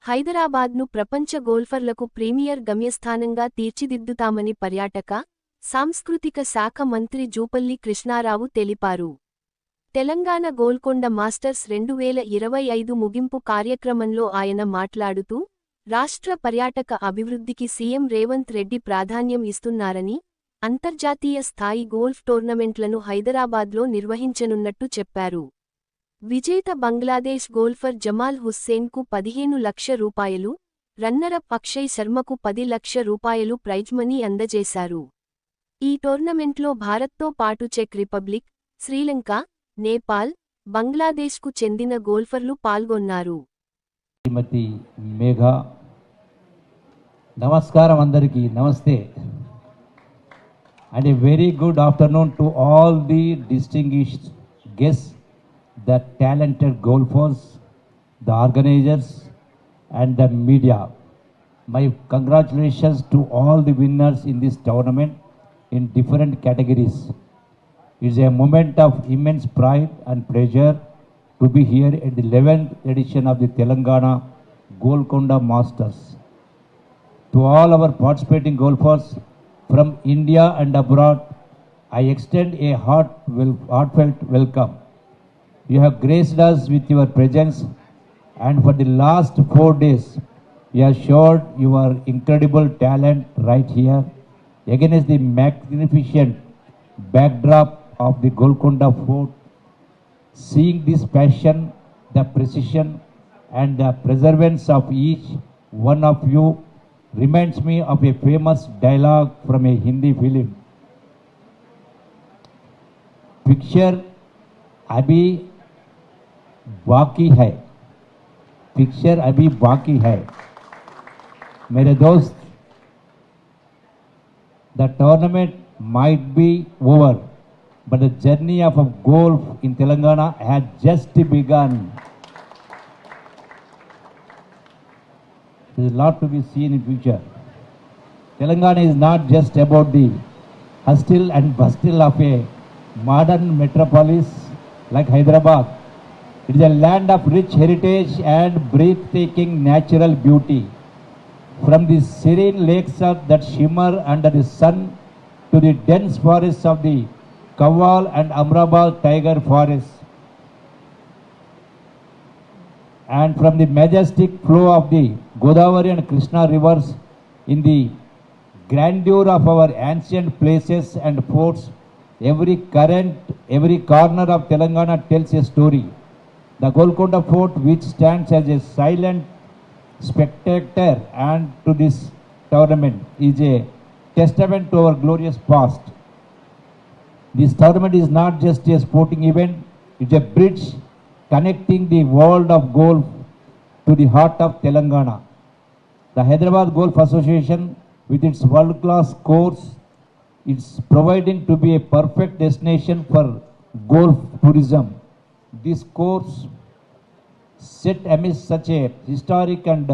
హైదరాబాద్ను ప్రపంచ గోల్ఫర్లకు ప్రీమియర్ గమ్యస్థానంగా తీర్చిదిద్దుతామని పర్యాటక, సాంస్కృతిక శాఖ మంత్రి జూపల్లి కృష్ణారావు తెలిపారు. తెలంగాణ గోల్కొండ మాస్టర్స్ 2025 ముగింపు కార్యక్రమంలో ఆయన మాట్లాడుతూ, రాష్ట్ర పర్యాటక అభివృద్ధికి సీఎం రేవంత్ రెడ్డి ప్రాధాన్యం ఇస్తున్నారని, అంతర్జాతీయ స్థాయి గోల్ఫ్ టోర్నమెంట్లను హైదరాబాద్లో నిర్వహించనున్నట్టు చెప్పారు. విజేత బంగ్లాదేశ్ గోల్ఫర్ జమాల్ హుస్సేన్కు 15 లక్షల రూపాయలు, రన్నరప్ అక్షయ్ శర్మకు 10 లక్షల రూపాయలు ప్రైజ్మనీ అందజేశారు. ఈ టోర్నమెంట్లో భారత్తో పాటు చెక్ రిపబ్లిక్, శ్రీలంక, నేపాల్, బంగ్లాదేశ్కు చెందిన గోల్ఫర్లు పాల్గొన్నారు. శ్రీమతి మేఘా, నమస్కారం అందరికీ, నమస్తే. And a very good afternoon to all the distinguished guests, the talented golfers, the organizers and the media. My congratulations to all the winners in this tournament in different categories. It's a moment of immense pride and pleasure to be here at the 11th edition of the Telangana Golconda Masters. To all our participating golfers from India and abroad, I extend a heartfelt welcome. You have graced us with your presence, and for the last 4 days, you have showed your incredible talent right here against the magnificent backdrop of the Golconda Fort. Seeing this passion, the precision and the perseverance of each one of you reminds me of a famous dialogue from a Hindi film. Picture अभी बाकी है, picture अभी बाकी है. मेरे दोस्त, the tournament might be over, but the journey of golf in Telangana has just begun. There is a lot to be seen in future. Telangana is not just about the hustle and bustle of a modern metropolis like Hyderabad. It is a land of rich heritage and breathtaking natural beauty. From the serene lakes that shimmer under the sun to the dense forests of the Kawal and Amrabal tiger forests, and from the majestic flow of the Godavari and Krishna rivers in the grandeur of our ancient places and forts, every corner of Telangana tells a story. The Golconda Fort, which stands as a silent spectator and to this tournament, is a testament to our glorious past. This tournament is not just a sporting event, it's a bridge connecting the world of golf to the heart of Telangana. The Hyderabad Golf Association, with its world-class course, is providing to be a perfect destination for golf tourism. This course, set amidst such a historic and